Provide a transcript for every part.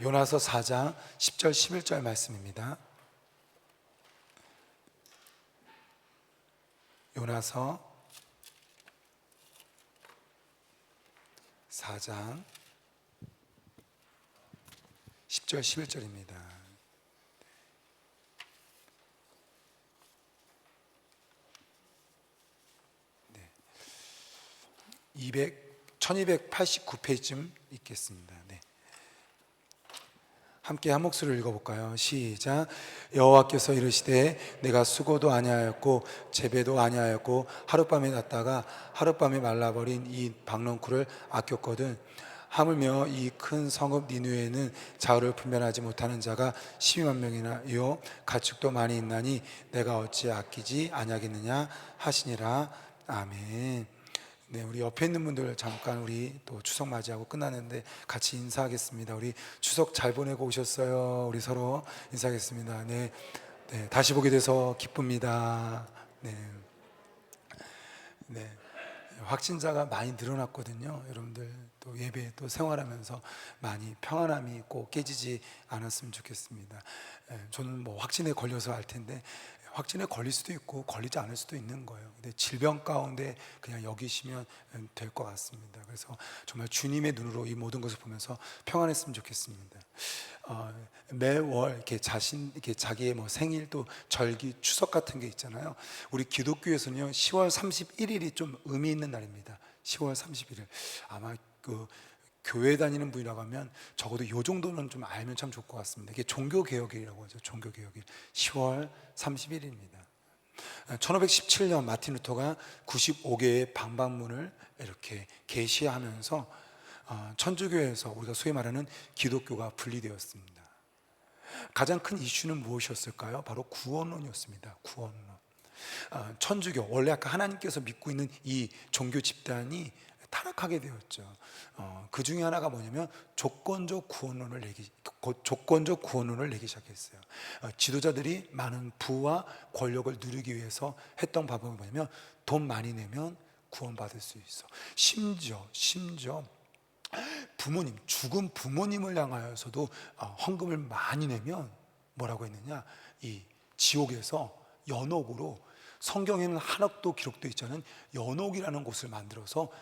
요나서 4장 10절 11절 말씀입니다. 요나서 4장 10절 11절입니다. 1289페이지쯤 읽겠습니다. 함께 한 목소리를 읽어볼까요? 시작. 여호와께서 이르시되 내가 수고도 아니하였고 재배도 아니하였고 하룻밤에 났다가 하룻밤에 말라버린 이 박넝쿨을 아꼈거든. 하물며 이 큰 성읍 니느웨에는 좌우를 분별하지 못하는 자가 12만 명이나요 가축도 많이 있나니 내가 어찌 아끼지 아니하겠느냐 하시니라. 아멘. 네, 우리 옆에 있는 분들 잠깐 우리 또 추석 맞이하고 끝나는데 같이 인사하겠습니다. 우리 추석 잘 보내고 오셨어요? 우리 서로 인사하겠습니다. 네, 다시 보게 돼서 기쁩니다. 네, 확진자가 많이 늘어났거든요. 여러분들 또 예배 또 생활하면서 많이 평안함이 있고 깨지지 않았으면 좋겠습니다. 저는 뭐 확진에 걸려서 알 텐데 확진에 걸릴 수도 있고 걸리지 않을 수도 있는 거예요. 근데 질병 가운데 그냥 여기시면 될 것 같습니다. 그래서 정말 주님의 눈으로 이 모든 것을 보면서 평안했으면 좋겠습니다. 매월 이렇게 자기의 뭐 생일 또 절기 추석 같은 게 있잖아요. 우리 기독교에서는요 10월 31일이 좀 의미 있는 날입니다. 10월 31일 아마 그 교회 다니는 분이라고 하면 적어도 이 정도는 좀 알면 참 좋을 것 같습니다. 이게 종교개혁일이라고 하죠. 종교개혁일 10월 31일입니다 1517년 마틴 루터가 95개의 방방문을 이렇게 게시하면서 천주교에서 우리가 소위 말하는 기독교가 분리되었습니다. 가장 큰 이슈는 무엇이었을까요? 바로 구원론이었습니다. 구원론. 천주교, 원래 아까 하나님께서 믿고 있는 이 종교 집단이 타락하게 되었죠. 그 중에 하나가 뭐냐면 조건적 구원론을 내기 시작했어요. 지도자들이 많은 부와 권력을 누리기 위해서 했던 방법이 뭐냐면 돈 많이 내면 구원받을 수 있어. 심지어 부모님, 죽은 부모님을 향하여서도 헌금을 많이 내면 뭐라고 했느냐, 이 지옥에서 연옥으로, 성경에는 한옥도 기록되어 있지 않은 연옥이라는 곳을 만들어서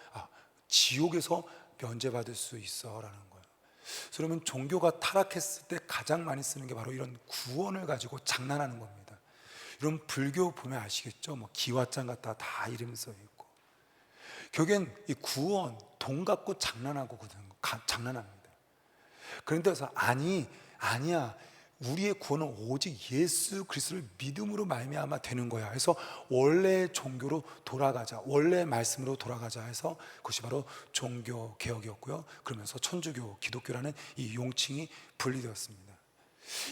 지옥에서 면제받을 수 있어라는 거예요. 그러면 종교가 타락했을 때 가장 많이 쓰는 게 바로 이런 구원을 가지고 장난하는 겁니다. 이런 불교 보면 아시겠죠? 뭐 기와장 같다 다 이름 써 있고. 결국엔 이 구원 돈 갖고 장난합니다. 그런데 아니야. 우리의 구원은 오직 예수 그리스도를 믿음으로 말미암아 되는 거야. 그래서 원래 종교로 돌아가자, 원래 말씀으로 돌아가자 해서 그것이 바로 종교 개혁이었고요. 그러면서 천주교, 기독교라는 이 용칭이 분리되었습니다.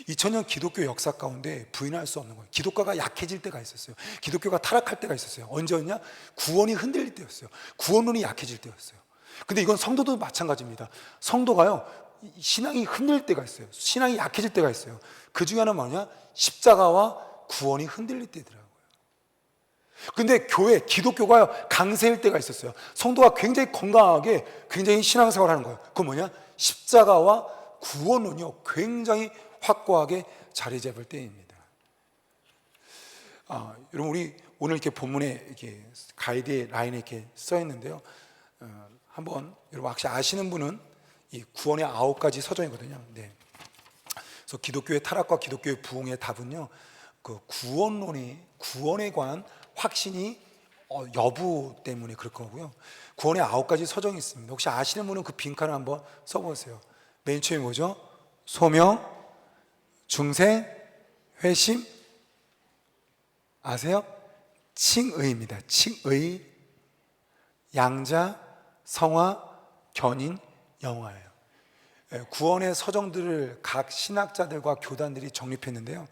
2000년 기독교 역사 가운데 부인할 수 없는 거예요. 기독교가 약해질 때가 있었어요. 기독교가 타락할 때가 있었어요. 언제였냐? 구원이 흔들릴 때였어요. 구원론이 약해질 때였어요. 근데 이건 성도도 마찬가지입니다. 성도가요 신앙이 흔들릴 때가 있어요. 신앙이 약해질 때가 있어요. 그 중에 하나는 뭐냐? 십자가와 구원이 흔들릴 때더라고요. 근데 기독교가요 강세일 때가 있었어요. 성도가 굉장히 건강하게 굉장히 신앙생활을 하는 거예요. 그건 뭐냐? 십자가와 구원은요 굉장히 확고하게 자리 잡을 때입니다. 여러분, 우리 오늘 이렇게 본문에 이렇게 가이드 라인에 이렇게 써 있는데요. 한번 여러분 혹시 아시는 분은 이 구원의 9가지 서정이거든요. 그래서 기독교의 타락과 기독교의 부흥의 답은요, 그 구원에 관한 확신이 여부 때문에 그럴 거고요. 구원의 9가지 서정이 있습니다. 혹시 아시는 분은 그 빈칸을 한번 써보세요. 맨 처음에 뭐죠? 소명, 중생, 회심, 아세요? 칭의입니다. 칭의, 양자, 성화, 견인, 영화예요. 구원의 서정들을 각 신학자들과 교단들이 정립했는데요.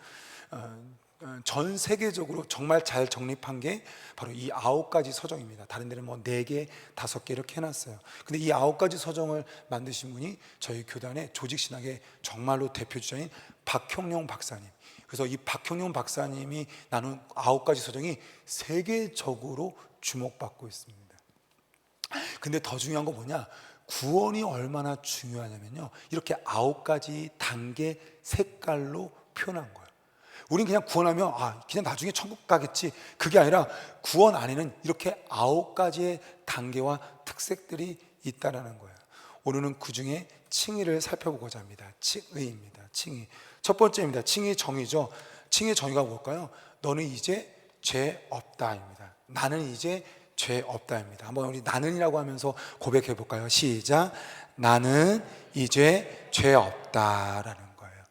전 세계적으로 정말 잘 정립한 게 바로 이 9가지 서정입니다. 다른 데는 뭐 4개, 5개 이렇게 해놨어요. 근데 이 9가지 서정을 만드신 분이 저희 교단의 조직신학의 정말로 대표주자인 박형룡 박사님. 그래서 이 박형룡 박사님이 나눈 9가지 서정이 세계적으로 주목받고 있습니다. 근데 더 중요한 건 뭐냐? 구원이 얼마나 중요하냐면요, 이렇게 9가지 단계 색깔로 표현한 거예요. 우린 그냥 구원하면 그냥 나중에 천국 가겠지, 그게 아니라 구원 안에는 이렇게 9가지의 단계와 특색들이 있다라는 거예요. 오늘은 그 중에 칭의를 살펴보고자 합니다. 칭의입니다. 칭의. 첫 번째입니다. 칭의 정의죠. 칭의 정의가 뭘까요? 너는 이제 죄 없다입니다. 나는 이제 죄 없다입니다. 한번 우리 나는이라고 하면서 고백해 볼까요? 시작. 나는 이제 죄 없다라는 거예요.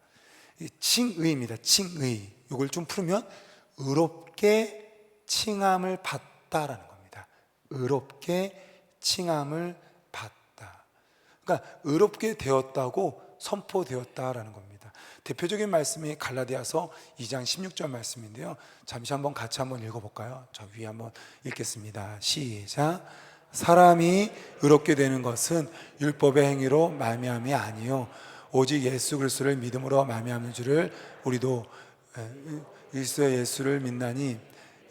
칭의입니다. 칭의. 이걸 좀 풀면 의롭게 칭함을 받다라는 겁니다. 의롭게 칭함을 받다. 그러니까 의롭게 되었다고 선포되었다라는 겁니다. 대표적인 말씀이 갈라디아서 2장 16절 말씀인데요, 잠시 한번 같이 한번 읽어볼까요? 저 위에 한번 읽겠습니다. 시작. 사람이 의롭게 되는 것은 율법의 행위로 말미암이 아니요 오직 예수 그리스도를 믿음으로 말미암는 줄을 우리도 그리스도 예수를 믿나니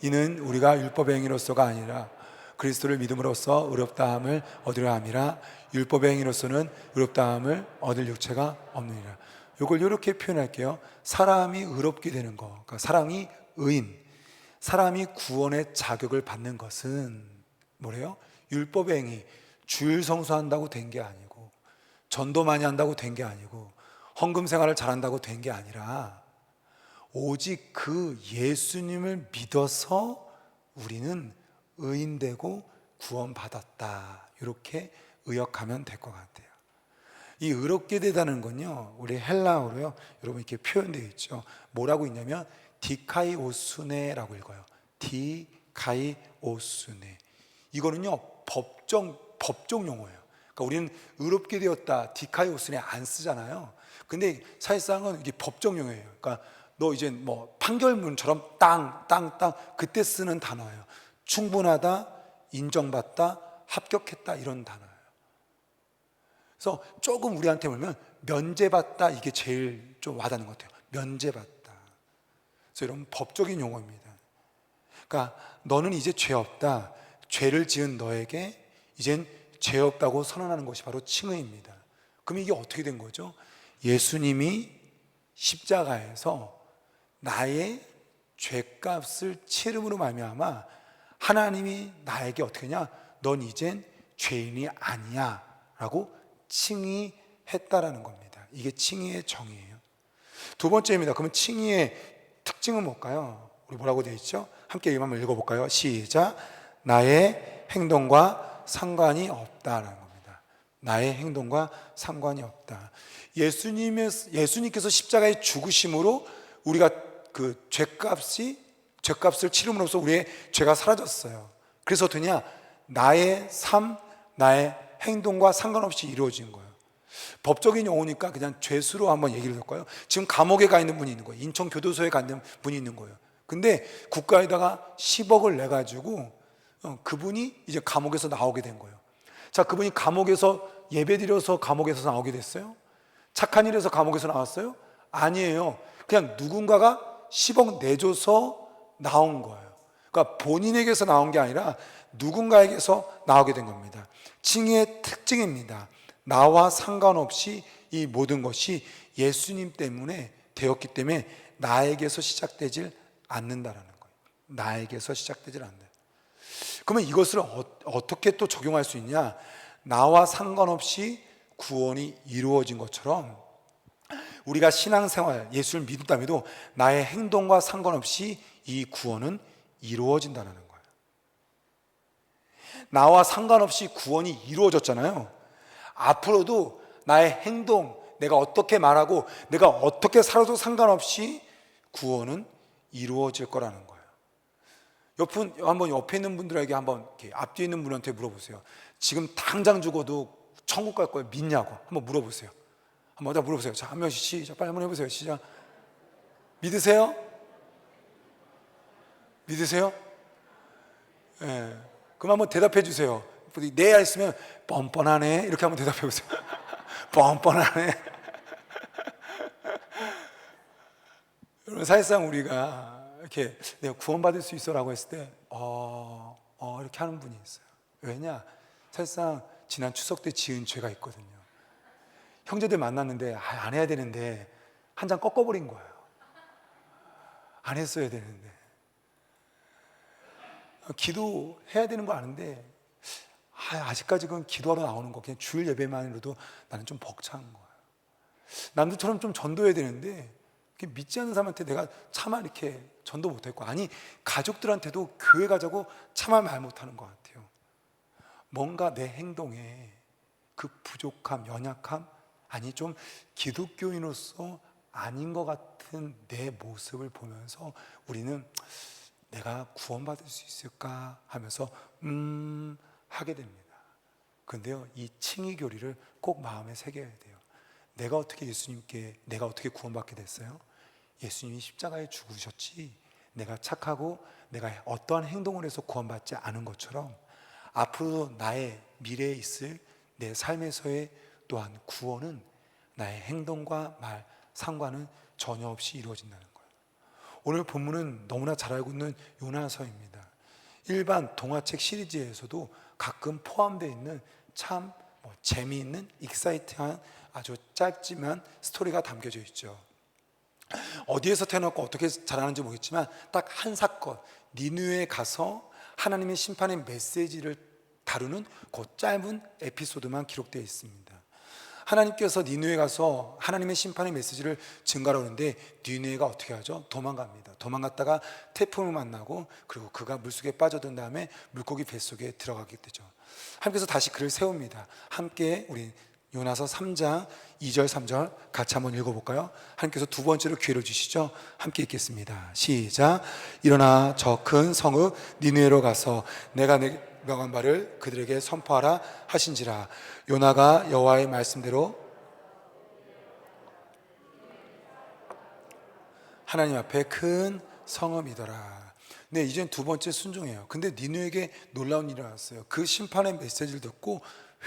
이는 우리가 율법의 행위로서가 아니라 그리스도를 믿음으로써 의롭다함을 얻으려 함이라. 율법의 행위로서는 의롭다함을 얻을 육체가 없느니라. 이걸 이렇게 표현할게요. 사람이 의롭게 되는 것, 그러니까 사람이 의인, 사람이 구원의 자격을 받는 것은 뭐래요? 율법의 행위, 주일 성수한다고 된 게 아니고, 전도 많이 한다고 된 게 아니고, 헌금 생활을 잘한다고 된 게 아니라 오직 그 예수님을 믿어서 우리는 의인되고 구원받았다, 이렇게 의역하면 될 것 같아요. 이 의롭게 되다는 건요, 우리 헬라어로요, 여러분 이렇게 표현되어 있죠. 뭐라고 있냐면 디카이오스네라고 읽어요. 디카이오스네. 이거는요 법정 용어예요. 그러니까 우리는 의롭게 되었다, 디카이오스네 안 쓰잖아요. 근데 사실상은 이게 법정 용어예요. 그러니까 너 이제 뭐 판결문처럼 땅 그때 쓰는 단어예요. 충분하다, 인정받다, 합격했다, 이런 단어예요. 그래서 조금 우리한테 보면 면제받다, 이게 제일 좀 와닿는 것 같아요. 면제받다. 그래서 여러분 법적인 용어입니다. 그러니까 너는 이제 죄 없다, 죄를 지은 너에게 이젠 죄 없다고 선언하는 것이 바로 칭의입니다. 그럼 이게 어떻게 된 거죠? 예수님이 십자가에서 나의 죄값을 치름으로 말미암아 하나님이 나에게 어떻게 하냐, 넌 이젠 죄인이 아니야 라고 칭의했다라는 겁니다. 이게 칭의의 정의예요. 두 번째입니다. 그러면 칭의의 특징은 뭘까요? 우리 뭐라고 되어 있죠? 함께 한번 읽어볼까요? 시작. 나의 행동과 상관이 없다라는 겁니다. 나의 행동과 상관이 없다. 예수님께서 십자가에 죽으심으로 우리가 그 죄값을 치름으로써 우리의 죄가 사라졌어요. 그래서 어떠냐? 나의 삶, 나의 행동과 상관없이 이루어진 거예요. 법적인 용어니까 그냥 죄수로 한번 얘기를 해볼까요? 지금 감옥에 가 있는 분이 있는 거예요. 인천교도소에 가 있는 분이 있는 거예요. 근데 국가에다가 10억을 내가지고 그분이 이제 감옥에서 나오게 된 거예요. 자, 그분이 감옥에서 예배드려서 감옥에서 나오게 됐어요? 착한 일에서 감옥에서 나왔어요? 아니에요. 그냥 누군가가 10억 내줘서 나온 거예요. 그러니까 본인에게서 나온 게 아니라 누군가에게서 나오게 된 겁니다. 칭의의 특징입니다. 나와 상관없이 이 모든 것이 예수님 때문에 되었기 때문에 나에게서 시작되질 않는다라는 거예요. 나에게서 시작되질 않는다. 그러면 이것을 어떻게 또 적용할 수 있냐? 나와 상관없이 구원이 이루어진 것처럼 우리가 신앙생활, 예수를 믿는다면 나의 행동과 상관없이 이 구원은 이루어진다는 거예요. 나와 상관없이 구원이 이루어졌잖아요. 앞으로도 나의 행동, 내가 어떻게 말하고 내가 어떻게 살아도 상관없이 구원은 이루어질 거라는 거예요. 한번 옆에 있는 분들에게 한번 이렇게 앞뒤에 있는 분한테 물어보세요. 지금 당장 죽어도 천국 갈 걸 믿냐고 한번 물어보세요. 한번 다 물어보세요. 자, 한 명씩 시작. 빨리 한번 해보세요. 시작. 믿으세요? 믿으세요? 예. 네. 그럼 한번 대답해 주세요. 네 했으면 뻔뻔하네 이렇게 한번 대답해 보세요. 뻔뻔하네. 여러분, 사실상 우리가 이렇게 내가 구원받을 수 있어라고 했을 때 이렇게 하는 분이 있어요. 왜냐? 사실상 지난 추석 때 지은 죄가 있거든요. 형제들 만났는데 안 해야 되는데 한 장 꺾어버린 거예요. 안 했어야 되는데. 기도해야 되는 거 아는데 아직까지 그건 기도하러 나오는 거 그냥 주일 예배만으로도 나는 좀 벅찬 거예요. 남들처럼 좀 전도해야 되는데 믿지 않는 사람한테 내가 차마 이렇게 전도 못했고, 아니 가족들한테도 교회 가자고 차마 말 못하는 것 같아요. 뭔가 내 행동에 그 부족함, 연약함, 아니 좀 기독교인으로서 아닌 것 같은 내 모습을 보면서 우리는 내가 구원받을 수 있을까 하면서 하게 됩니다. 그런데요, 이 칭의 교리를 꼭 마음에 새겨야 돼요. 내가 어떻게 구원받게 됐어요? 예수님이 십자가에 죽으셨지, 내가 착하고 내가 어떠한 행동을 해서 구원받지 않은 것처럼 앞으로 나의 미래에 있을 내 삶에서의 또한 구원은 나의 행동과 말, 상관은 전혀 없이 이루어진다는 거예요. 오늘 본문은 너무나 잘 알고 있는 요나서입니다. 일반 동화책 시리즈에서도 가끔 포함되어 있는 참 재미있는 익사이팅한 아주 짧지만 스토리가 담겨져 있죠. 어디에서 태어났고 어떻게 자라는지 모르겠지만 딱 한 사건, 니느웨에 가서 하나님의 심판의 메시지를 다루는 그 짧은 에피소드만 기록되어 있습니다. 하나님께서 니느웨에 가서 하나님의 심판의 메시지를 증가하는데 니느웨가 어떻게 하죠? 도망갑니다. 도망갔다가 태풍을 만나고, 그리고 그가 물속에 빠져든 다음에 물고기 뱃속에 들어가게 되죠. 하나님께서 다시 그를 세웁니다. 함께 우리 요나서 3장 2절 3절 같이 한번 읽어볼까요? 하나님께서 두 번째로 기회를 주시죠. 함께 읽겠습니다. 시작. 일어나 저 큰 성읍 니느웨로 가서 내가 명한 바를 그들에게 선포하라 하신지라. 요나가 여호와의 말씀대로 하나님 앞에 큰 성읍이더라. 네, 이젠 두 번째 순종이에요. 근데 니느웨에게 놀라운 일이 일어났어요. 그 심판의 메시지를 듣고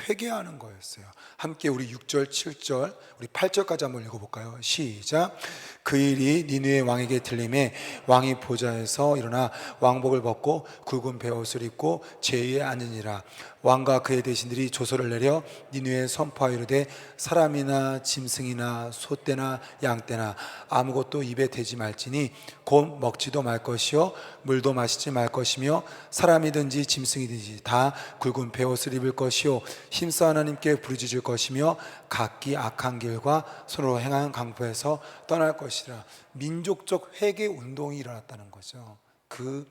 회개하는 거였어요. 함께 우리 6절, 7절, 우리 8절까지 한번 읽어볼까요? 시작. 그 일이 니느웨 왕에게 들림에 왕이 보좌에서 일어나 왕복을 벗고 굵은 베옷을 입고 제위에 앉으니라. 왕과 그의 대신들이 조서를 내려 니느웨에 선포하여 이르되 사람이나 짐승이나 소떼나 양떼나 아무것도 입에 대지 말지니 곧 먹지도 말 것이요 물도 마시지 말 것이며 사람이든지 짐승이든지 다 굵은 베옷을 입을 것이요 힘써 하나님께 부르짖을 것이며 각기 악한 길과 서로 행한 강포에서 떠날 것이라. 민족적 회개 운동이 일어났다는 거죠. 그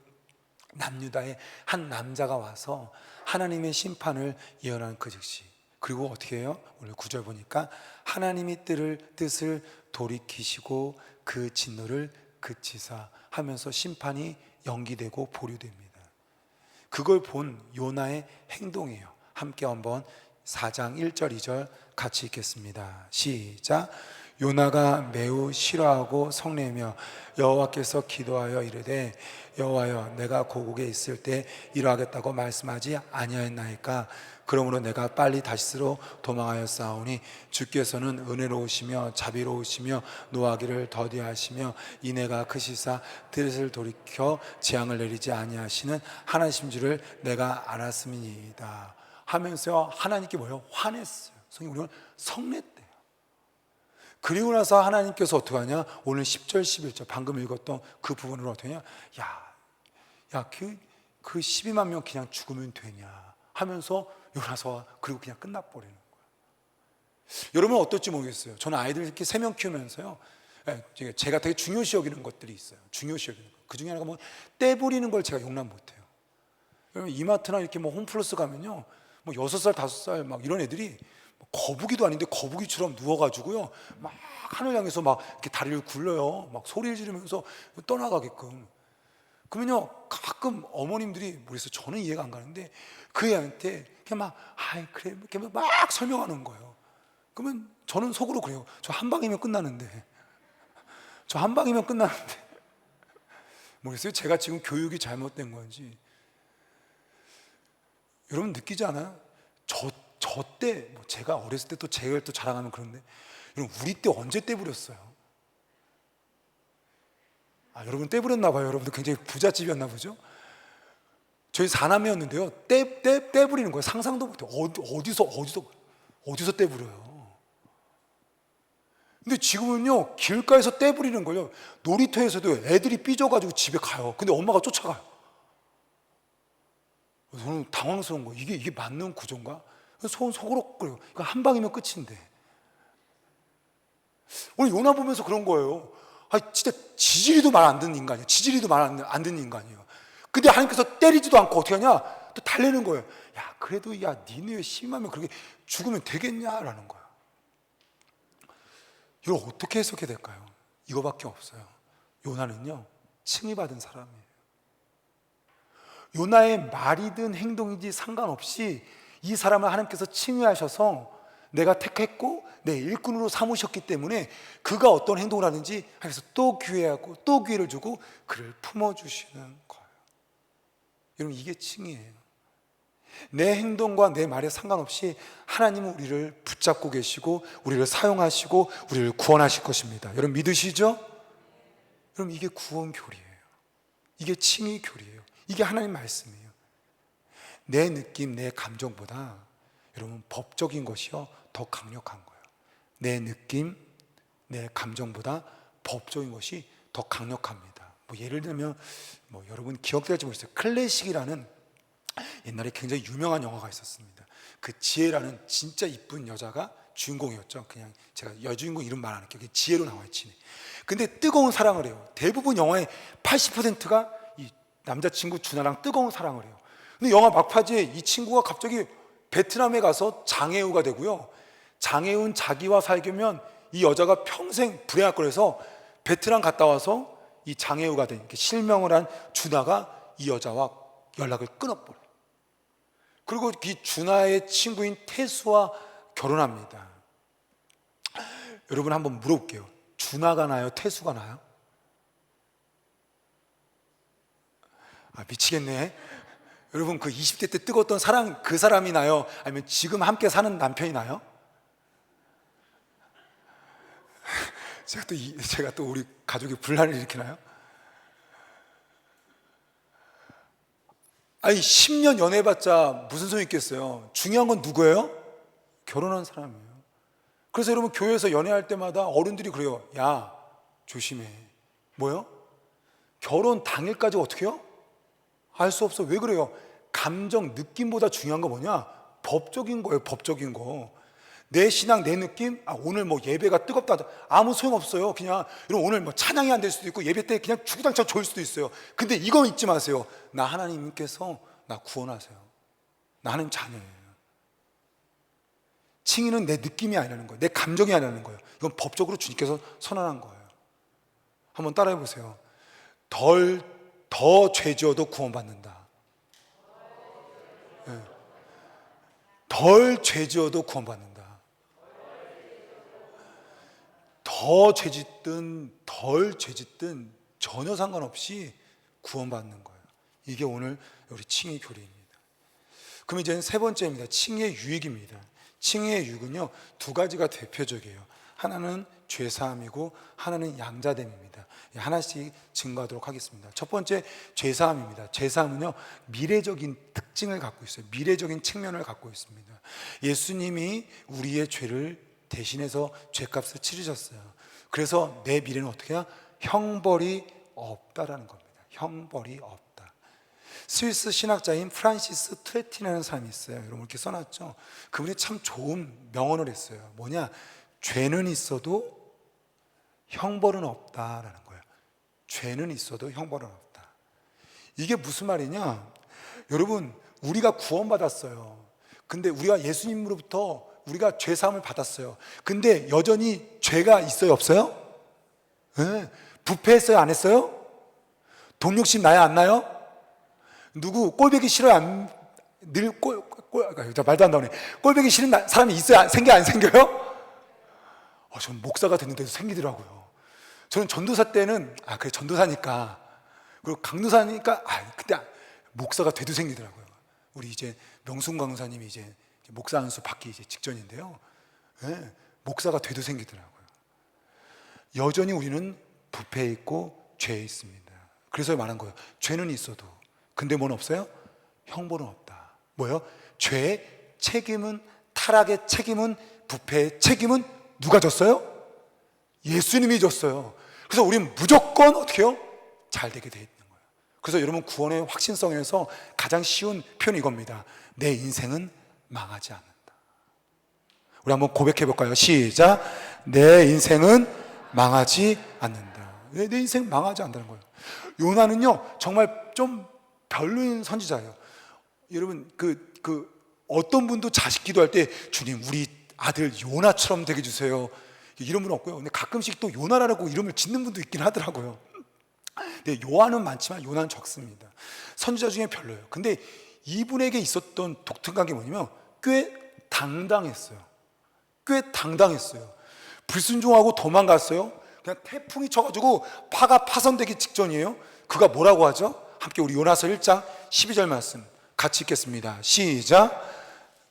남유다의 한 남자가 와서 하나님의 심판을 예언한 그 즉시, 그리고 어떻게 해요? 오늘 9절 보니까 하나님이 뜻을 돌이키시고 그 진노를 그치사 하면서 심판이 연기되고 보류됩니다. 그걸 본 요나의 행동이에요. 함께 한번 4장 1절 2절 같이 읽겠습니다. 시작. 요나가 매우 싫어하고 성내며 여호와께서 기도하여 이르되 여호와여 내가 고국에 있을 때 이러하겠다고 말씀하지 아니하였나이까. 그러므로 내가 빨리 다시스로 도망하여 싸우니 주께서는 은혜로우시며 자비로우시며 노하기를 더디하시며 인애가 크시사 뜻을 돌이켜 재앙을 내리지 아니하시는 하나님 줄을 내가 알았음이니이다 하면서 하나님께 뭐예요? 화냈어요. 성경 우리는 성냈대요. 그리고 나서 하나님께서 어떻게 하냐? 오늘 10절 11절 방금 읽었던 그 부분을 어떻게 하냐? 그 12만 명 그냥 죽으면 되냐 하면서 요나서와 그리고 그냥 끝나버리는 거예요. 여러분 어떨지 모르겠어요. 저는 아이들 이렇게 3명 키우면서요, 제가 되게 중요시 여기는 것들이 있어요. 중요시 여기는 것. 그 중에 하나가 때 부리는 걸 제가 용납 못해요. 여러분 이마트나 이렇게 홈플러스 가면요, 6살 5살 막 이런 애들이 거북이도 아닌데 거북이처럼 누워가지고요 막 하늘 향해서 막 이렇게 다리를 굴려요. 막 소리를 지르면서 떠나가게끔. 그러면요 가끔 어머님들이 모르겠어요. 저는 이해가 안 가는데 그 애한테 그냥 막 아이 그래 이렇게 막 설명하는 거예요. 그러면 저는 속으로 그래요. 저 한 방이면 끝나는데 모르겠어요. 제가 지금 교육이 잘못된 건지. 여러분 느끼지 않아요? 저 때 제가 어렸을 때 또 제가 또 자랑하면 그런데 여러분 우리 때 언제 때 부렸어요? 여러분 때 부렸나 봐요. 여러분들 굉장히 부잣집이었나 보죠? 저희 사남이었는데요, 떼 부리는 거예요. 상상도 못해요. 어디서 떼 부려요. 근데 지금은요, 길가에서 떼 부리는 거예요. 놀이터에서도 애들이 삐져가지고 집에 가요. 근데 엄마가 쫓아가요. 저는 당황스러운 거예요. 이게 맞는 구조인가? 속으로 그래요. 이거 한 방이면 끝인데. 오늘 요나 보면서 그런 거예요. 진짜 지지리도 말 안 듣는 인간이에요. 지지리도 말 안 듣는 인간이에요. 근데 하나님께서 때리지도 않고 어떻게 하냐? 또 달래는 거예요. 야, 그래도 니네 심하면 그렇게 죽으면 되겠냐라는 거예요. 이걸 어떻게 해석해야 될까요? 이거밖에 없어요. 요나는요, 칭의받은 사람이에요. 요나의 말이든 행동이지 상관없이 이 사람을 하나님께서 칭의하셔서 내가 택했고 내 일꾼으로 삼으셨기 때문에 그가 어떤 행동을 하는지 하면서 또 기회하고 또 기회를 주고 그를 품어주시는 거예요. 여러분, 이게 칭의예요. 내 행동과 내 말에 상관없이 하나님은 우리를 붙잡고 계시고 우리를 사용하시고 우리를 구원하실 것입니다. 여러분 믿으시죠? 여러분, 이게 구원 교리예요. 이게 칭의 교리예요. 이게 하나님 말씀이에요. 내 느낌, 내 감정보다 여러분 법적인 것이요 더 강력한 거예요. 내 느낌, 내 감정보다 법적인 것이 더 강력합니다. 예를 들면 여러분 기억될지 모르겠어요. 클래식이라는 옛날에 굉장히 유명한 영화가 있었습니다. 그 지혜라는 진짜 이쁜 여자가 주인공이었죠. 그냥 제가 여주인공 이름 말 안 할게요. 지혜로 나와요. 지혜. 근데 뜨거운 사랑을 해요. 대부분 영화의 80%가 이 남자친구 준하랑 뜨거운 사랑을 해요. 근데 영화 막바지에 이 친구가 갑자기 베트남에 가서 장애우가 되고요, 장애우는 자기와 살려면 이 여자가 평생 불행할 거라서 베트남 갔다 와서 이 장애우가 된 실명을 한 준하가 이 여자와 연락을 끊어버려요. 그리고 이 준하의 친구인 태수와 결혼합니다. 여러분 한번 물어볼게요. 준하가 나요? 태수가 나요? 미치겠네. 여러분, 그 20대 때 뜨거웠던 사랑 그 사람이 나요? 아니면 지금 함께 사는 남편이 나요? 제가 또 우리 가족이 분란을 일으키나요? 10년 연애해봤자 무슨 소용 있겠어요? 중요한 건 누구예요? 결혼한 사람이에요. 그래서 여러분, 교회에서 연애할 때마다 어른들이 그래요. 야, 조심해. 뭐요? 결혼 당일까지 어떻게 해요? 알 수 없어. 왜 그래요? 감정, 느낌보다 중요한 거 뭐냐? 법적인 거예요. 법적인 거. 내 신앙, 내 느낌? 오늘 예배가 뜨겁다. 아무 소용없어요. 그냥 여러분, 오늘 찬양이 안 될 수도 있고 예배 때 그냥 주구장창 졸 수도 있어요. 근데 이건 잊지 마세요. 나 하나님께서 나 구원하세요. 나 하나님 자녀예요. 칭의는 내 느낌이 아니라는 거예요. 내 감정이 아니라는 거예요. 이건 법적으로 주님께서 선언한 거예요. 한번 따라해 보세요. 더 죄 지어도 구원받는다. 네. 덜 죄 지어도 구원받는다. 더 죄짓든 덜 죄짓든 전혀 상관없이 구원받는 거예요. 이게 오늘 우리 칭의 교리입니다. 그럼 이제는 세 번째입니다. 칭의의 유익입니다. 칭의의 유익은요, 두 가지가 대표적이에요. 하나는 죄사함이고 하나는 양자됨입니다. 하나씩 증거하도록 하겠습니다. 첫 번째, 죄사함입니다. 죄사함은요, 미래적인 특징을 갖고 있어요. 미래적인 측면을 갖고 있습니다. 예수님이 우리의 죄를 대신해서 죄값을 치르셨어요. 그래서 내 미래는 어떻게 해야? 형벌이 없다라는 겁니다. 형벌이 없다. 스위스 신학자인 프란시스 트레틴이라는 사람이 있어요. 여러분 이렇게 써놨죠. 그분이 참 좋은 명언을 했어요. 뭐냐? 죄는 있어도 형벌은 없다라는 거예요. 죄는 있어도 형벌은 없다. 이게 무슨 말이냐? 여러분, 우리가 구원받았어요. 근데 우리가 예수님으로부터 우리가 죄사함을 받았어요. 근데 여전히 죄가 있어요, 없어요? 네. 부패했어요, 안 했어요? 돈 욕심 나요, 안 나요? 누구 꼴보기 싫어요? 말도 안 나오네. 꼴보기 싫은 사람이 있어요? 생겨요, 안 생겨요? 저는 목사가 됐는데도 생기더라고요. 저는 전도사 때는 그래 전도사니까, 그리고 강도사니까 근데 목사가 돼도 생기더라고요. 우리 이제 명순 강사님이 이제 목사 안수 받기 이제 직전인데요. 네, 목사가 돼도 생기더라고요. 여전히 우리는 부패에 있고 죄에 있습니다. 그래서 말한 거예요. 죄는 있어도 근데 뭐는 없어요? 형벌은 없다. 뭐예요? 죄의 책임은, 타락의 책임은, 부패의 책임은 누가 졌어요? 예수님이 졌어요. 그래서 우리는 무조건 어떻게 해요? 잘 되게 돼 있는 거예요. 그래서 여러분, 구원의 확신성에서 가장 쉬운 표현이 이겁니다. 내 인생은 망하지 않는다. 우리 한번 고백해 볼까요? 시작. 내 인생은 망하지 않는다. 내 인생 망하지 않는다는 거예요. 요나는요 정말 좀 별로인 선지자예요. 여러분, 어떤 분도 자식 기도할 때 주님 우리 아들 요나처럼 되게 해주세요 이런 분 없고요. 근데 가끔씩 또 요나라고 이름을 짓는 분도 있긴 하더라고요. 근데 요한은 많지만 요나는 적습니다. 선지자 중에 별로예요. 근데 이분에게 있었던 독특한 게 뭐냐면 꽤 당당했어요. 꽤 당당했어요. 불순종하고 도망갔어요. 그냥 태풍이 쳐가지고 파가 파손되기 직전이에요. 그가 뭐라고 하죠? 함께 우리 요나서 1장 12절 말씀 같이 읽겠습니다. 시작.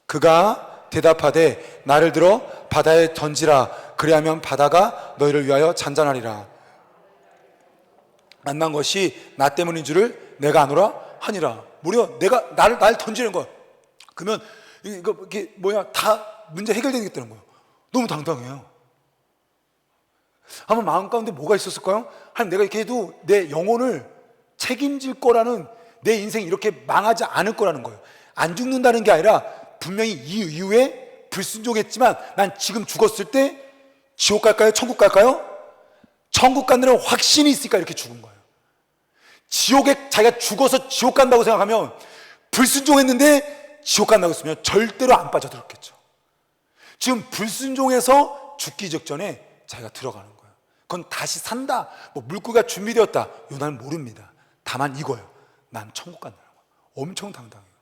그가 대답하되 나를 들어 바다에 던지라. 그리하면 바다가 너희를 위하여 잔잔하리라. 만난 것이 나 때문인 줄을 내가 아노라 하니라. 무려 내가 날 던지는 거야. 그러면 이게 다 문제 해결되겠다는 거예요. 너무 당당해요. 아마 마음 가운데 뭐가 있었을까요? 하나님, 내가 이렇게 해도 내 영혼을 책임질 거라는, 내 인생이 이렇게 망하지 않을 거라는 거예요. 안 죽는다는 게 아니라 분명히 이 이후에 불순종했지만 난 지금 죽었을 때 지옥 갈까요? 천국 갈까요? 천국 간다는 확신이 있으니까 이렇게 죽은 거예요. 지옥에 자기가 죽어서 지옥 간다고 생각하면, 불순종했는데 지옥 간다고 했으면 절대로 안 빠져들었겠죠. 지금 불순종해서 죽기 직전에 자기가 들어가는 거예요. 그건 다시 산다, 물고기가 준비되었다, 요나는 모릅니다. 다만 이거예요. 난 천국 간다는 거예요. 엄청 당당해요.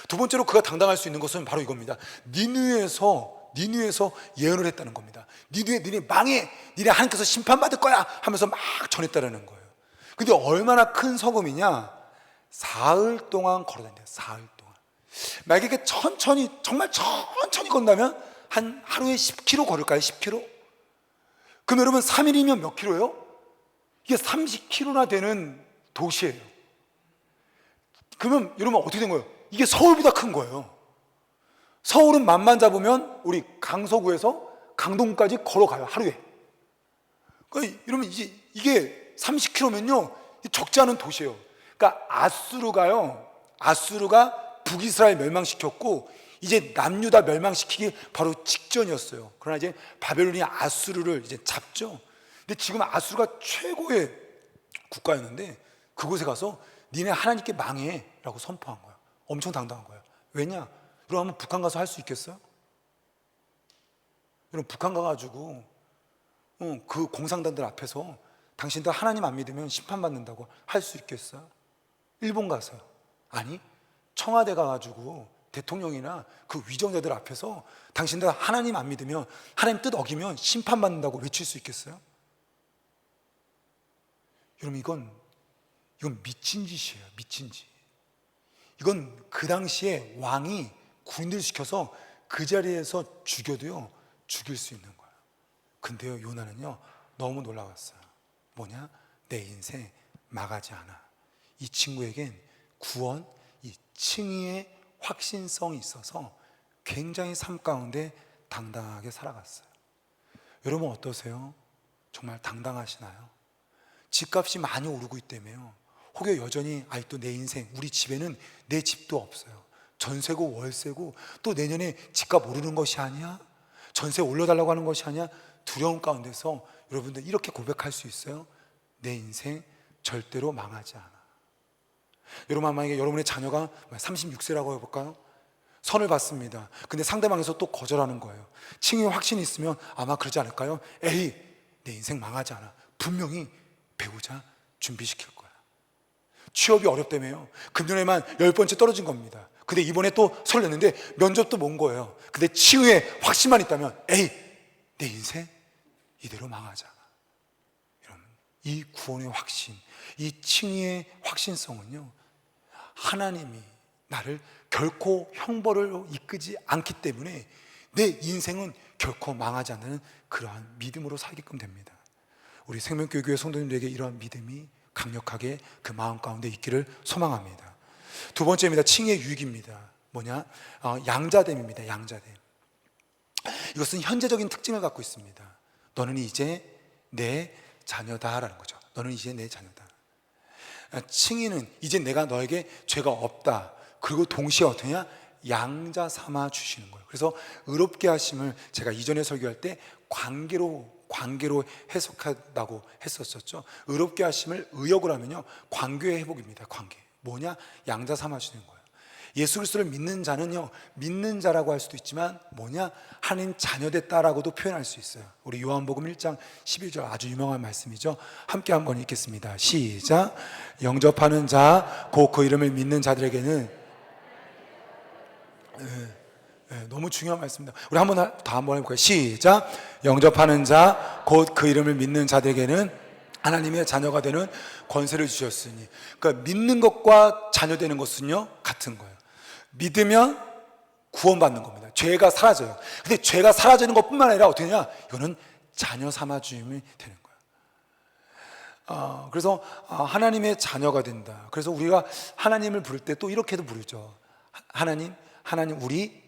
두 번째로 그가 당당할 수 있는 것은 바로 이겁니다. 니느웨에서 예언을 했다는 겁니다. 니느웨, 니네 망해, 니네 하나님께서 심판받을 거야 하면서 막 전했다는 거예요. 근데 얼마나 큰 성읍이냐? 사흘 동안 걸어다닌대요. 사흘 동안. 만약에 이렇게 천천히, 정말 천천히 건다면 한 하루에 10km 걸을까요? 10km? 그럼 여러분 3일이면 몇 킬로예요? 이게 30km나 되는 도시예요. 그러면 여러분 어떻게 된 거예요? 이게 서울보다 큰 거예요. 서울은 맘만 잡으면 우리 강서구에서 강동까지 걸어가요, 하루에. 그러니까 여러분 이게 30km면요 적지 않은 도시예요. 그러니까 아수르가 북이스라엘 멸망시켰고 이제 남유다 멸망시키기 바로 직전이었어요. 그러나 이제 바벨론이 아수르를 이제 잡죠. 근데 지금 아수르가 최고의 국가였는데 그곳에 가서 니네 하나님께 망해 라고 선포한 거야. 엄청 당당한 거야. 왜냐? 여러분 한번 북한 가서 할 수 있겠어요? 여러분 북한 가가지고 그 공산당들 앞에서 당신들 하나님 안 믿으면 심판받는다고 할 수 있겠어요? 일본 가서요? 아니, 청와대 가가지고 대통령이나 그 위정자들 앞에서 당신들 하나님 안 믿으면, 하나님 뜻 어기면 심판받는다고 외칠 수 있겠어요? 여러분 이건 미친 짓이에요. 미친 짓. 이건 그 당시에 왕이 군인들 시켜서 그 자리에서 죽여도요 죽일 수 있는 거예요. 근데요 요나는요 너무 놀라웠어요. 뭐냐? 내 인생 망하지 않아. 이 친구에겐 구원, 이 칭의의 확신성이 있어서 굉장히 삶 가운데 당당하게 살아갔어요. 여러분 어떠세요? 정말 당당하시나요? 집값이 많이 오르고 있다며요. 혹여 여전히 아직도 내 인생, 우리 집에는 내 집도 없어요. 전세고 월세고, 또 내년에 집값 오르는 것이 아니야? 전세 올려달라고 하는 것이 아니야? 두려움 가운데서 여러분들 이렇게 고백할 수 있어요? 내 인생 절대로 망하지 않아. 여러분 만약에 여러분의 자녀가 36세라고 해볼까요? 선을 받습니다. 근데 상대방에서 또 거절하는 거예요. 칭의 확신이 있으면 아마 그러지 않을까요? 에이, 내 인생 망하지 않아. 분명히 배우자 준비시킬 거야. 취업이 어렵다며요. 금년에만 10번째 떨어진 겁니다. 근데 이번에 또 설렜는데 면접도 본 거예요. 근데 칭의의 확신만 있다면 에이, 내 인생 이대로 망하지 않아. 여러분, 이 구원의 확신, 이 칭의의 확신성은요 하나님이 나를 결코 형벌을 이끄지 않기 때문에 내 인생은 결코 망하지 않는 그러한 믿음으로 살게끔 됩니다. 우리 생명교회 성도님들에게 이러한 믿음이 강력하게 그 마음 가운데 있기를 소망합니다. 두 번째입니다. 칭의의 유익입니다. 뭐냐? 양자됨입니다. 양자됨. 이것은 현재적인 특징을 갖고 있습니다. 너는 이제 내 자녀다라는 거죠. 너는 이제 내 자녀다. 칭의는 이제 내가 너에게 죄가 없다. 그리고 동시에 어떠냐? 양자 삼아 주시는 거예요. 그래서 의롭게 하심을 제가 이전에 설교할 때 관계로 해석한다고 했었죠. 의롭게 하심을 의역을 하면요, 관계의 회복입니다. 관계. 뭐냐? 양자 삼아 주는 거예요. 예수 그리스도를 믿는 자는요, 믿는 자라고 할 수도 있지만 뭐냐? 하나님 자녀됐다라고도 표현할 수 있어요. 우리 요한복음 1장 11절 아주 유명한 말씀이죠. 함께 한번 읽겠습니다. 시작. 영접하는 자 곧 그 이름을 믿는 자들에게는 너무 중요한 말씀입니다. 우리 한번 해볼까요? 시작. 영접하는 자 곧 그 이름을 믿는 자들에게는 하나님의 자녀가 되는 권세를 주셨으니. 그러니까 믿는 것과 자녀되는 것은요, 같은 거예요. 믿으면 구원받는 겁니다. 죄가 사라져요. 근데 죄가 사라지는 것뿐만 아니라 어떻게 되냐? 이거는 자녀 삼아 주임이 되는 거예요. 그래서 하나님의 자녀가 된다. 그래서 우리가 하나님을 부를 때 또 이렇게도 부르죠. 하나님 우리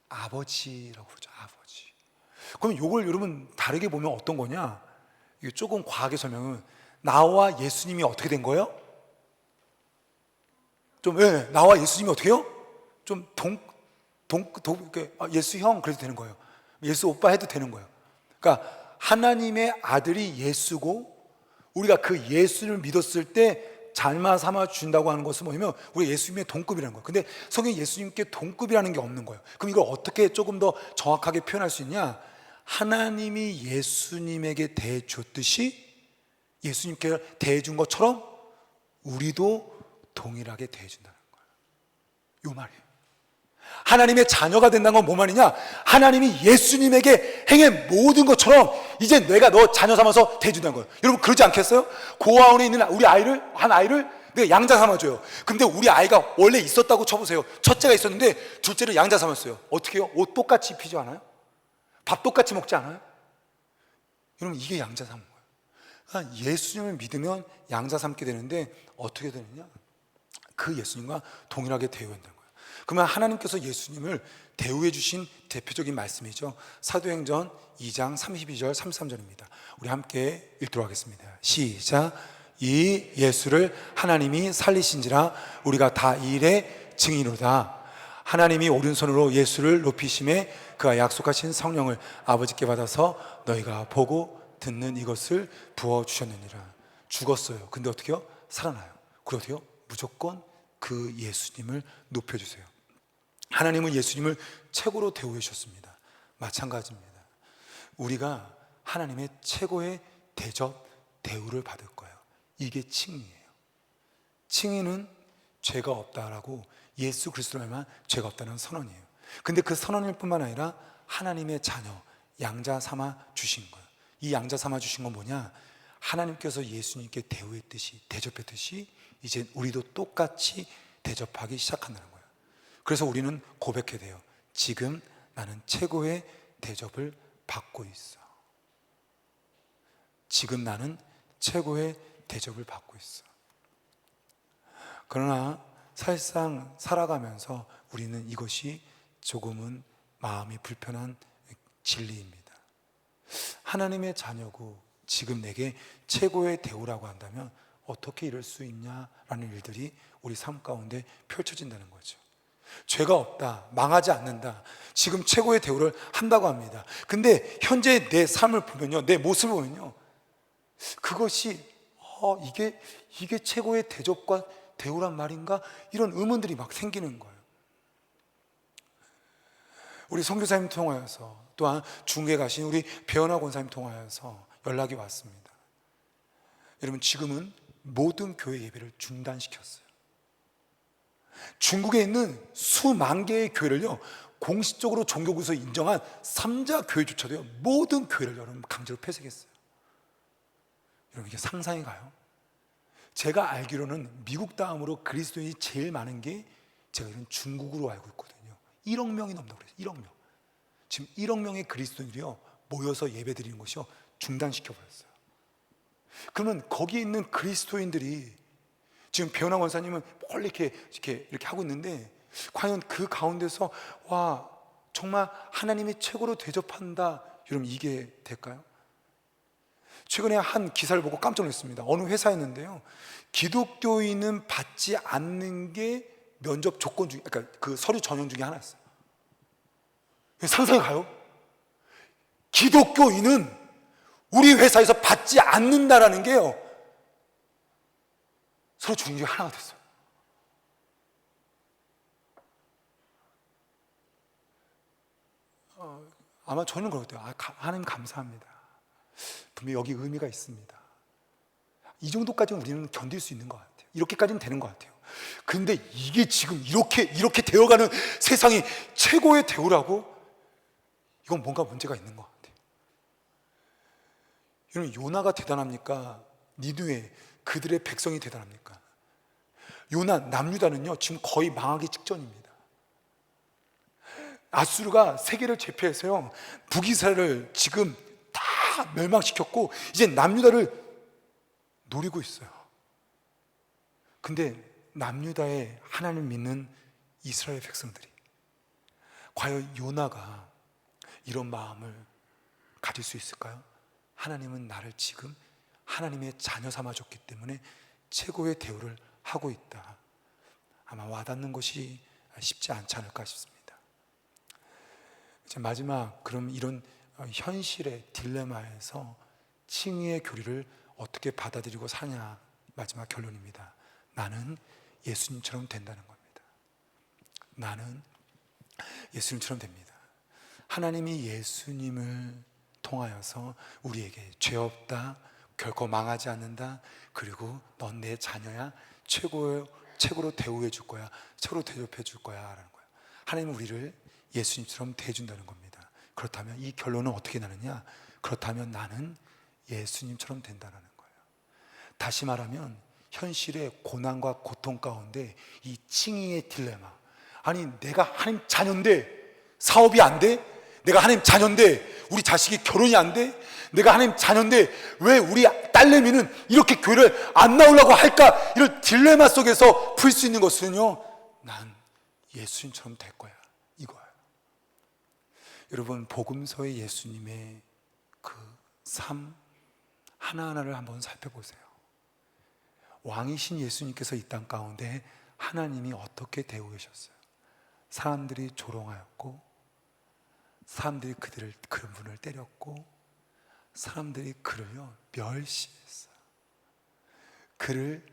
아버지라고 부르죠. 아버지. 그럼 이걸 여러분 다르게 보면 어떤 거냐? 이게 조금 과하게 설명은, 나와 예수님이 어떻게 된 거예요? 나와 예수님이 어떻게 해요? 좀 예수 형 그래도 되는 거예요. 예수 오빠 해도 되는 거예요. 그러니까 하나님의 아들이 예수고, 우리가 그 예수를 믿었을 때 자녀 삼아 준다고 하는 것은 뭐냐면 우리 예수님의 동급이라는 거예요. 근데 성경에 예수님께 동급이라는 게 없는 거예요. 그럼 이걸 어떻게 조금 더 정확하게 표현할 수 있냐? 하나님이 예수님에게 대해 줬듯이, 예수님께 대해 준 것처럼 우리도 동일하게 대해 준다는 거예요. 요 말이에요. 하나님의 자녀가 된다는 건 뭐 말이냐? 하나님이 예수님에게 행한 모든 것처럼 이제 내가 너 자녀 삼아서 대해준다는 거예요. 여러분 그러지 않겠어요? 고아원에 있는 한 아이를 내가 양자 삼아줘요. 근데 우리 아이가 원래 있었다고 쳐보세요. 첫째가 있었는데 둘째를 양자 삼았어요. 어떻게 해요? 옷 똑같이 입히지 않아요? 밥 똑같이 먹지 않아요? 여러분 이게 양자 삼은 거예요. 그러니까 예수님을 믿으면 양자 삼게 되는데 어떻게 되느냐? 그 예수님과 동일하게 대우해야 된다는 거예요. 그러면 하나님께서 예수님을 대우해 주신 대표적인 말씀이죠. 사도행전 2장 32절 33절입니다. 우리 함께 읽도록 하겠습니다. 시작. 이 예수를 하나님이 살리신지라 우리가 다 이 일의 증인이로다. 하나님이 오른손으로 예수를 높이심에 그가 약속하신 성령을 아버지께 받아서 너희가 보고 듣는 이것을 부어주셨느니라. 죽었어요. 근데 어떻게 해요? 살아나요. 그리고 어떻게 해요? 무조건 그 예수님을 높여주세요. 하나님은 예수님을 최고로 대우해 주셨습니다. 마찬가지입니다. 우리가 하나님의 최고의 대접, 대우를 받을 거예요. 이게 칭의예요. 칭의는 죄가 없다라고, 예수 그리스도로만 죄가 없다는 선언이에요. 근데 그 선언일 뿐만 아니라 하나님의 자녀, 양자 삼아 주신 거예요. 이 양자 삼아 주신 건 뭐냐? 하나님께서 예수님께 대우했듯이, 대접했듯이 이제 우리도 똑같이 대접하기 시작한다는 거예요. 그래서 우리는 고백해야 돼요. 지금 나는 최고의 대접을 받고 있어. 지금 나는 최고의 대접을 받고 있어. 그러나 사실상 살아가면서 우리는 이것이 조금은 마음이 불편한 진리입니다. 하나님의 자녀고 지금 내게 최고의 대우라고 한다면 어떻게 이럴 수 있냐라는 일들이 우리 삶 가운데 펼쳐진다는 거죠. 죄가 없다, 망하지 않는다, 지금 최고의 대우를 한다고 합니다. 근데 현재 내 삶을 보면요, 내 모습을 보면요, 그것이 이게 최고의 대접과 대우란 말인가? 이런 의문들이 막 생기는 거예요. 우리 선교사님 통하여서, 또한 중국에 가신 우리 배연하 권사님 통하여서 연락이 왔습니다. 여러분 지금은 모든 교회 예배를 중단시켰어요. 중국에 있는 수만 개의 교회를요, 공식적으로 종교구에서 인정한 3자 교회조차도요, 모든 교회를 여러분 강제로 폐쇄했어요. 여러분 이게 상상이 가요? 제가 알기로는 미국 다음으로 그리스도인이 제일 많은 게 제가 이런 중국으로 알고 있거든요. 1억 명이 넘는다고 그래요. 1억 명. 지금 1억 명의 그리스도인들이요, 모여서 예배 드리는 것이요, 중단시켜버렸어요. 그러면 거기에 있는 그리스도인들이 지금 배은하 원사님은 멀리 이렇게 하고 있는데, 과연 그 가운데서 와, 정말 하나님이 최고로 대접한다, 여러분 이게 될까요? 최근에 한 기사를 보고 깜짝 놀랐습니다. 어느 회사였는데요, 기독교인은 받지 않는 게 면접 조건 중에, 그러니까 그 서류 전형 중에 하나였어요. 상상이 가요? 기독교인은 우리 회사에서 받지 않는다라는 게요, 서류 전형 중에 하나가 됐어요. 아마 저는 그렇대요. 하나님 감사합니다. 분명히 여기 의미가 있습니다. 이 정도까지는 우리는 견딜 수 있는 것 같아요. 이렇게까지는 되는 것 같아요. 근데 이게 지금 이렇게 되어가는 세상이 최고의 대우라고? 이건 뭔가 문제가 있는 것 같아요. 여러분, 요나가 대단합니까? 니느웨 그들의 백성이 대단합니까? 요나, 남유다는요 지금 거의 망하기 직전입니다. 아수르가 세계를 제패해서요 북이스라엘을 지금 다 멸망시켰고, 이제 남유다를 노리고 있어요. 근데 남유다에 하나님을 믿는 이스라엘 백성들이, 과연 요나가 이런 마음을 가질 수 있을까요? 하나님은 나를 지금 하나님의 자녀 삼아줬기 때문에 최고의 대우를 하고 있다. 아마 와닿는 것이 쉽지 않지 않을까 싶습니다. 이제 마지막, 그럼 이런 현실의 딜레마에서 칭의의 교리를 어떻게 받아들이고 사냐, 마지막 결론입니다. 나는 예수님처럼 된다는 겁니다. 나는 예수님처럼 됩니다. 하나님이 예수님을 통하여서 우리에게 죄 없다, 결코 망하지 않는다, 그리고 넌 내 자녀야, 최고로 대우해 줄 거야, 최고로 대접해 줄 거야 라는 거예요. 하나님은 우리를 예수님처럼 대해준다는 겁니다. 그렇다면 이 결론은 어떻게 나느냐? 그렇다면 나는 예수님처럼 된다는 거예요. 다시 말하면 현실의 고난과 고통 가운데 이 칭의의 딜레마, 아니 내가 하나님 자녀인데 사업이 안 돼? 내가 하나님 자녀인데 우리 자식이 결혼이 안 돼? 내가 하나님 자녀인데 왜 우리 딸내미는 이렇게 교회를 안 나오려고 할까? 이런 딜레마 속에서 풀 수 있는 것은요, 난 예수님처럼 될 거야, 이거예요. 여러분, 복음서의 예수님의 그 삶 하나하나를 한번 살펴보세요. 왕이신 예수님께서 이 땅 가운데 하나님이 어떻게 대우하셨어요? 사람들이 조롱하였고, 사람들이 그분을 때렸고, 사람들이 그를요 멸시했어요. 그를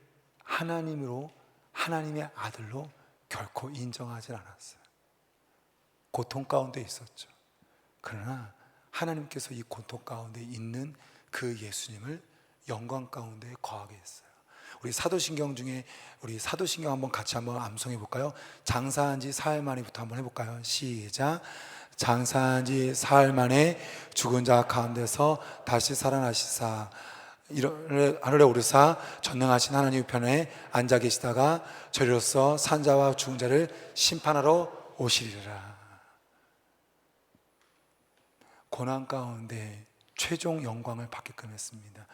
하나님으로, 하나님의 아들로 결코 인정하지 않았어요. 고통 가운데 있었죠. 그러나 하나님께서 이 고통 가운데 있는 그 예수님을 영광 가운데 거하게 했어요. 우리 사도신경 중에, 우리 사도신경 한번 같이 한번 암송해 볼까요? 장사한 지 사흘 만에부터 한번 해볼까요? 시작. 장사한 지 사흘 만에 죽은 자 가운데서 다시 살아나시사 하늘에 오르사 전능하신 하나님 우편에 앉아 계시다가 저리로서 산자와 죽은 자를 심판하러 오시리라. 고난 가운데 최종 영광을 받게끔 했습니다.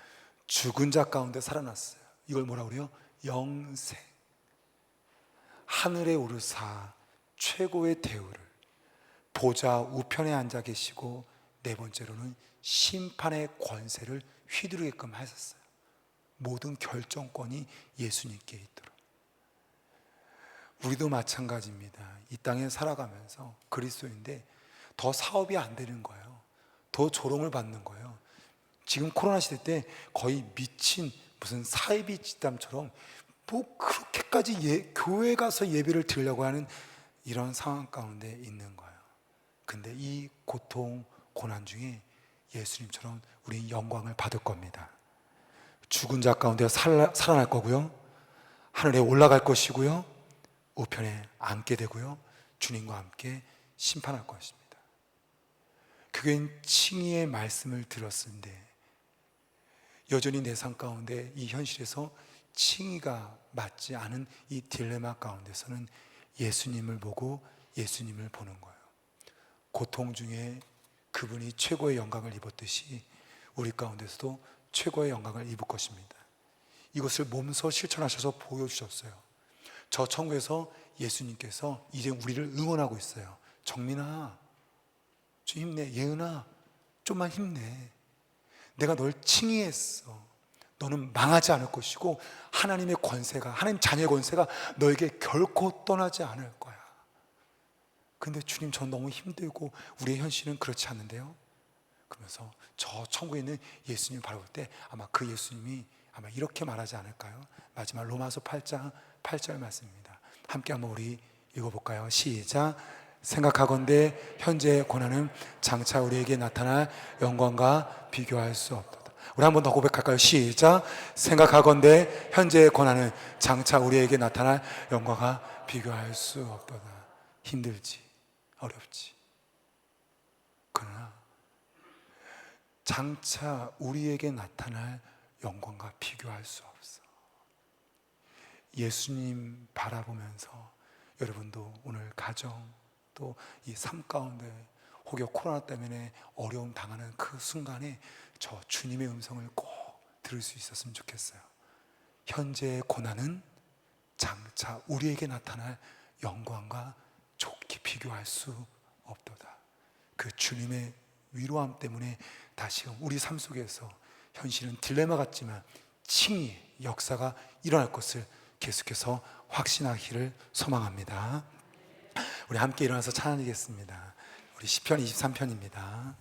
죽은 자 가운데 살아났어요. 이걸 뭐라고 그래요? 영생. 하늘에 오르사 최고의 대우를, 보좌 우편에 앉아 계시고, 네 번째로는 심판의 권세를 휘두르게끔 하셨어요. 모든 결정권이 예수님께 있도록. 우리도 마찬가지입니다. 이 땅에 살아가면서 그리스도인데 더 사업이 안 되는 거예요. 더 조롱을 받는 거예요. 지금 코로나 시대 때 거의 미친 무슨 사이비 집단처럼 뭐 그렇게까지 교회 가서 예배를 드리려고 하는 이런 상황 가운데 있는 거예요. 근데 이 고통, 고난 중에 예수님처럼 우리 영광을 받을 겁니다. 죽은 자 가운데 살아날 거고요, 하늘에 올라갈 것이고요, 우편에 앉게 되고요, 주님과 함께 심판할 것입니다. 그게 칭의의 말씀을 들었는데 여전히 내 삶 가운데 이 현실에서 칭의가 맞지 않은 이 딜레마 가운데서는 예수님을 보고 예수님을 보는 거예요. 고통 중에 그분이 최고의 영광을 입었듯이 우리 가운데서도 최고의 영광을 입을 것입니다. 이것을 몸소 실천하셔서 보여주셨어요. 저 천국에서 예수님께서 이제 우리를 응원하고 있어요. 정민아, 좀 힘내. 예은아, 좀만 힘내. 내가 널 칭의했어. 너는 망하지 않을 것이고 하나님의 권세가, 하나님 자녀의 권세가 너에게 결코 떠나지 않을 거야. 근데 주님, 전 너무 힘들고 우리의 현실은 그렇지 않는데요? 그러면서 저 천국에 있는 예수님을 바라볼 때 아마 그 예수님이 아마 이렇게 말하지 않을까요? 마지막 로마서 8장 8절 말씀입니다. 함께 한번 우리 읽어볼까요? 시작. 생각하건대 현재의 고난은 장차 우리에게 나타날 영광과 비교할 수 없도다. 우리 한 번 더 고백할까요? 시작. 생각하건대 현재의 고난은 장차 우리에게 나타날 영광과 비교할 수 없도다. 힘들지, 어렵지. 그러나 장차 우리에게 나타날 영광과 비교할 수 없어. 예수님 바라보면서 여러분도 오늘 가정 또 이 삶 가운데 혹여 코로나 때문에 어려움 당하는 그 순간에 저 주님의 음성을 꼭 들을 수 있었으면 좋겠어요. 현재의 고난은 장차 우리에게 나타날 영광과 좋게 비교할 수 없도다. 그 주님의 위로함 때문에 다시금 우리 삶 속에서 현실은 딜레마 같지만 칭의의 역사가 일어날 것을 계속해서 확신하기를 소망합니다. 우리 함께 일어나서 찬양하겠습니다. 우리 시편 23편입니다.